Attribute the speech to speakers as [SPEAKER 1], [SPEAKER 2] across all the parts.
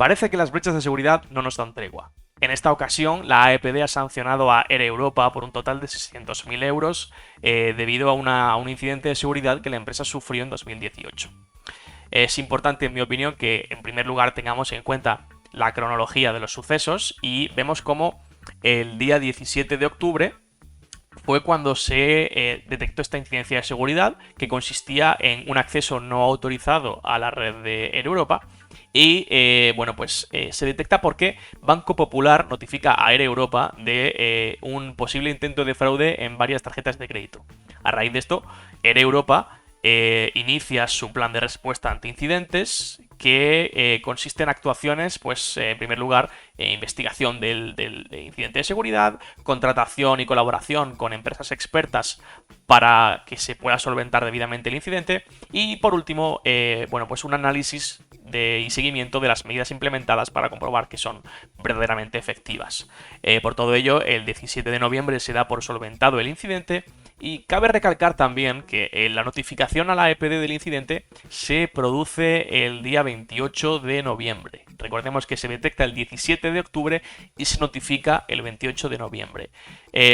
[SPEAKER 1] Parece que las brechas de seguridad no nos dan tregua. En esta ocasión, la AEPD ha sancionado a Air Europa por un total de 600.000 euros debido a un incidente de seguridad que la empresa sufrió en 2018. Es importante, en mi opinión, que en primer lugar tengamos en cuenta la cronología de los sucesos y vemos cómo el día 17 de octubre fue cuando se detectó esta incidencia de seguridad que consistía en un acceso no autorizado a la red de Air Europa y se detecta porque Banco Popular notifica a Air Europa de un posible intento de fraude en varias tarjetas de crédito. A raíz de esto, Air Europa inicia su plan de respuesta ante incidentes que consiste en actuaciones, pues en primer lugar, investigación del incidente de seguridad, contratación y colaboración con empresas expertas para que se pueda solventar debidamente el incidente y por último, un análisis y seguimiento de las medidas implementadas para comprobar que son verdaderamente efectivas. Por todo ello, el 17 de noviembre se da por solventado el incidente y cabe recalcar también que la notificación a la EPD del incidente se produce el día 28 de noviembre. Recordemos que se detecta el 17 de octubre y se notifica el 28 de noviembre.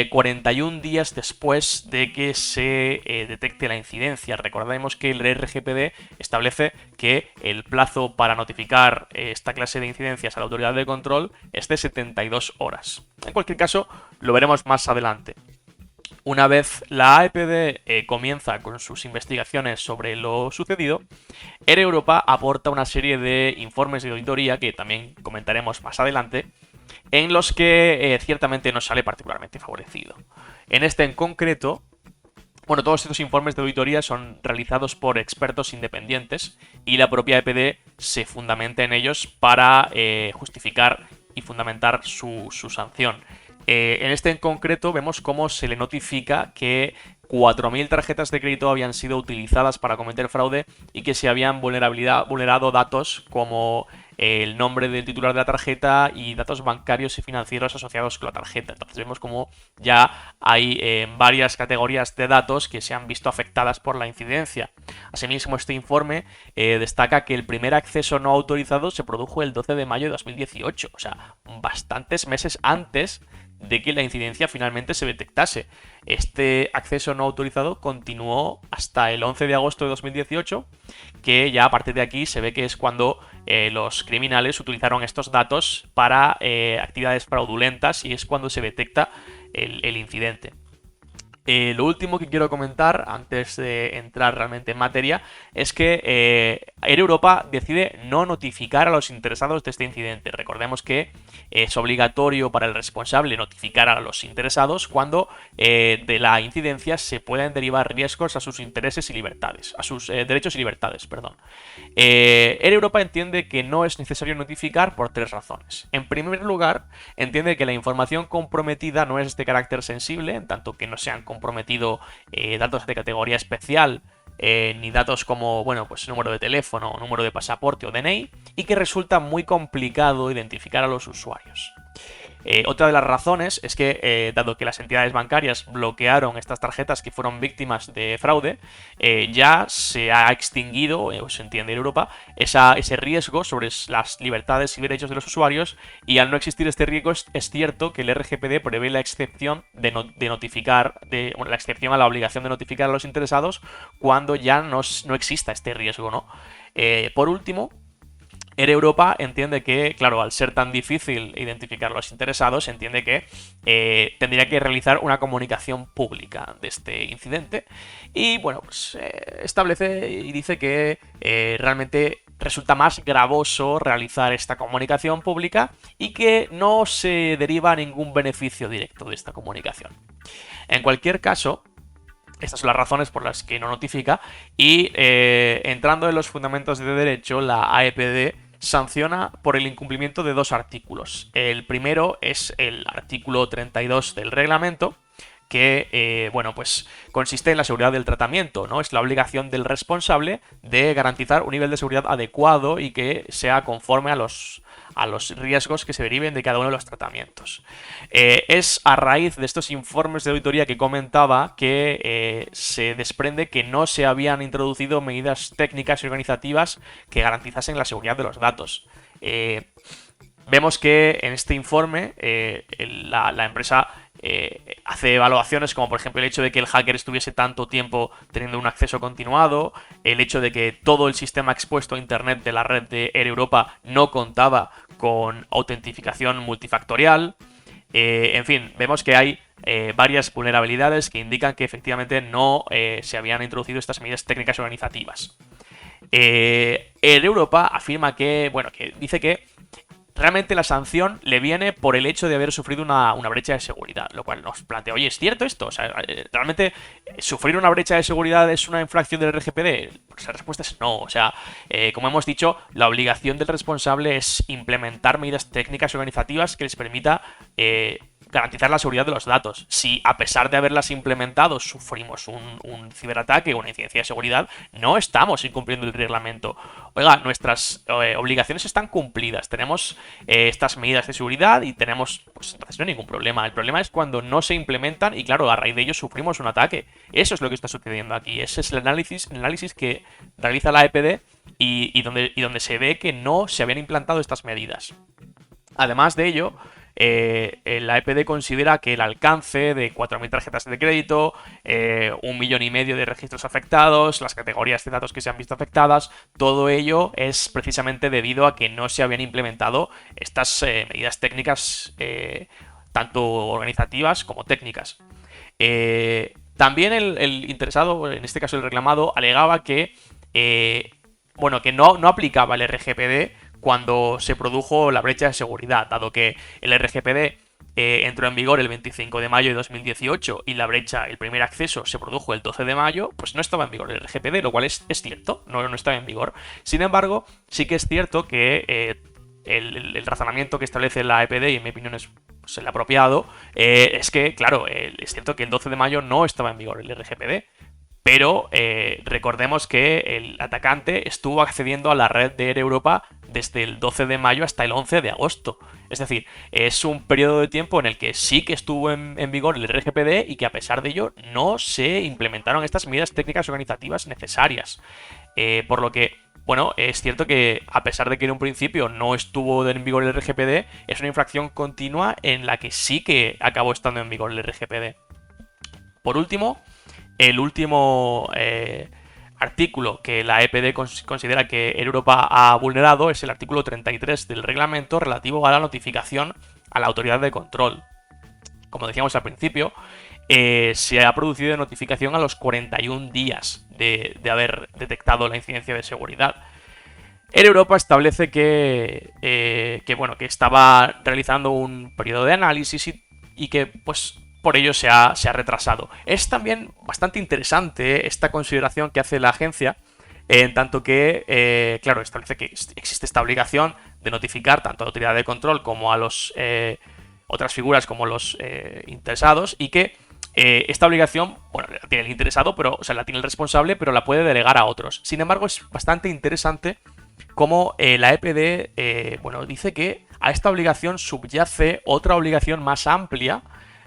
[SPEAKER 1] 41 días después de que se detecte la incidencia. Recordemos que el RGPD establece que el plazo para notificar esta clase de incidencias a la autoridad de control es de 72 horas. En cualquier caso, lo veremos más adelante. Una vez la AEPD comienza con sus investigaciones sobre lo sucedido, Air Europa aporta una serie de informes de auditoría que también comentaremos más adelante, en los que ciertamente no sale particularmente favorecido. En este en concreto, todos estos informes de auditoría son realizados por expertos independientes y la propia EPD se fundamenta en ellos para justificar y fundamentar su sanción. En este en concreto vemos cómo se le notifica que 4.000 tarjetas de crédito habían sido utilizadas para cometer fraude y que se habían vulnerado datos como el nombre del titular de la tarjeta y datos bancarios y financieros asociados con la tarjeta. Entonces vemos como ya hay varias categorías de datos que se han visto afectadas por la incidencia. Asimismo, este informe destaca que el primer acceso no autorizado se produjo el 12 de mayo de 2018, o sea, bastantes meses antes de que la incidencia finalmente se detectase. Este acceso no autorizado continuó hasta el 11 de agosto de 2018, que ya a partir de aquí se ve que es cuando los criminales utilizaron estos datos para actividades fraudulentas y es cuando se detecta el incidente. Lo último que quiero comentar antes de entrar realmente en materia es que Air Europa decide no notificar a los interesados de este incidente. Recordemos que es obligatorio para el responsable notificar a los interesados cuando de la incidencia se pueden derivar riesgos a sus intereses y libertades, a sus derechos y libertades, perdón. Air Europa entiende que no es necesario notificar por 3 razones. En primer lugar, entiende que la información comprometida no es de carácter sensible, en tanto que no se han comprometido datos de categoría especial, ni datos como, número de teléfono, número de pasaporte o DNI, y que resulta muy complicado identificar a los usuarios. Otra de las razones es que, dado que las entidades bancarias bloquearon estas tarjetas que fueron víctimas de fraude, ya se ha extinguido, o se entiende en Europa, ese riesgo sobre las libertades y derechos de los usuarios, y al no existir este riesgo es cierto que el RGPD prevé la excepción de notificar, la excepción a la obligación de notificar a los interesados cuando ya no exista este riesgo, ¿no? Por último, Air Europa entiende que, claro, al ser tan difícil identificar a los interesados, entiende que tendría que realizar una comunicación pública de este incidente y, establece y dice que realmente resulta más gravoso realizar esta comunicación pública y que no se deriva ningún beneficio directo de esta comunicación. En cualquier caso, estas son las razones por las que no notifica y entrando en los fundamentos de derecho, la AEPD sanciona por el incumplimiento de 2 artículos. El primero es el artículo 32 del reglamento, que consiste en la seguridad del tratamiento, ¿no? Es la obligación del responsable de garantizar un nivel de seguridad adecuado y que sea conforme a los riesgos que se deriven de cada uno de los tratamientos. Es a raíz de estos informes de auditoría que comentaba que se desprende que no se habían introducido medidas técnicas y organizativas que garantizasen la seguridad de los datos. vemos que en este informe la empresa hace evaluaciones como por ejemplo el hecho de que el hacker estuviese tanto tiempo teniendo un acceso continuado, el hecho de que todo el sistema expuesto a internet de la red de Air Europa no contaba con autentificación multifactorial. En fin, vemos que hay varias vulnerabilidades que indican que efectivamente no se habían introducido estas medidas técnicas organizativas. Air Europa afirma que, bueno, que dice que realmente la sanción le viene por el hecho de haber sufrido una brecha de seguridad, lo cual nos plantea, oye, ¿es cierto esto? O sea, ¿realmente sufrir una brecha de seguridad es una infracción del RGPD? Pues la respuesta es no. O sea, como hemos dicho, la obligación del responsable es implementar medidas técnicas y organizativas que les permita garantizar la seguridad de los datos. Si a pesar de haberlas implementado sufrimos un ciberataque o una incidencia de seguridad, no estamos incumpliendo el reglamento. Oiga, nuestras obligaciones están cumplidas, tenemos estas medidas de seguridad y tenemos, pues entonces no hay ningún problema. El problema es cuando no se implementan y claro, a raíz de ello sufrimos un ataque. Eso es lo que está sucediendo aquí. Ese es el análisis que realiza la EPD y donde se ve que no se habían implantado estas medidas. Además de ello, la EPD considera que el alcance de 4.000 tarjetas de crédito, 1,5 millones de registros afectados, las categorías de datos que se han visto afectadas, todo ello es precisamente debido a que no se habían implementado estas medidas técnicas, tanto organizativas como técnicas. También el interesado, en este caso el reclamado, alegaba que, que no aplicaba el RGPD cuando se produjo la brecha de seguridad, dado que el RGPD entró en vigor el 25 de mayo de 2018 y la brecha, el primer acceso, se produjo el 12 de mayo, pues no estaba en vigor el RGPD, lo cual es cierto, no estaba en vigor. Sin embargo, sí que es cierto que el razonamiento que establece la EPD, y en mi opinión es pues, el apropiado, es que, claro, es cierto que el 12 de mayo no estaba en vigor el RGPD, pero recordemos que el atacante estuvo accediendo a la red de Air Europa desde el 12 de mayo hasta el 11 de agosto. Es decir, es un periodo de tiempo en el que sí que estuvo en vigor el RGPD y que a pesar de ello no se implementaron estas medidas técnicas organizativas necesarias. Por lo que, bueno, es cierto que a pesar de que en un principio no estuvo en vigor el RGPD, es una infracción continua en la que sí que acabó estando en vigor el RGPD. Por último, el último artículo que la EPD considera que Europa ha vulnerado es el artículo 33 del reglamento relativo a la notificación a la autoridad de control. Como decíamos al principio, se ha producido notificación a los 41 días de haber detectado la incidencia de seguridad. Air Europa establece que estaba realizando un periodo de análisis y que, pues, por ello se ha retrasado. Es también bastante interesante esta consideración que hace la agencia, en tanto que, claro, establece que existe esta obligación de notificar tanto a la autoridad de control como a los otras figuras como los interesados, y que esta obligación, bueno, la tiene el interesado, la tiene el responsable, pero la puede delegar a otros. Sin embargo, es bastante interesante cómo la EPD, dice que a esta obligación subyace otra obligación más amplia,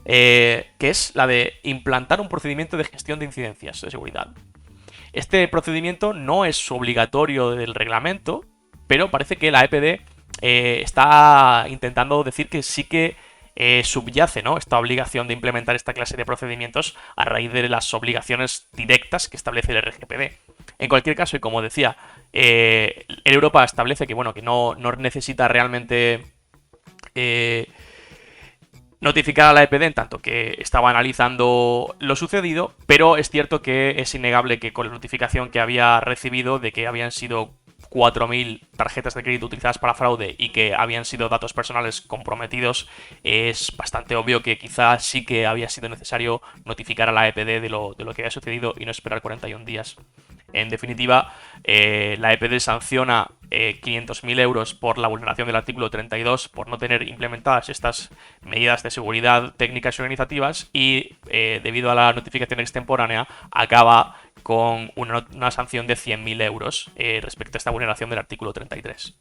[SPEAKER 1] que es la de implantar un procedimiento de gestión de incidencias de seguridad. Este procedimiento no es obligatorio del reglamento, pero parece que la EPD está intentando decir que sí que subyace, ¿no?, esta obligación de implementar esta clase de procedimientos a raíz de las obligaciones directas que establece el RGPD. En cualquier caso, y como decía, Europa establece que, que no necesita realmente notificar a la EPD en tanto que estaba analizando lo sucedido, pero es cierto que es innegable que con la notificación que había recibido de que habían sido 4.000 tarjetas de crédito utilizadas para fraude y que habían sido datos personales comprometidos, es bastante obvio que quizás sí que había sido necesario notificar a la EPD de lo que había sucedido y no esperar 41 días. En definitiva, la EPD sanciona 500.000 euros por la vulneración del artículo 32 por no tener implementadas estas medidas de seguridad técnicas y organizativas, y debido a la notificación extemporánea acaba con una sanción de 100.000 euros respecto a esta vulneración del artículo 33.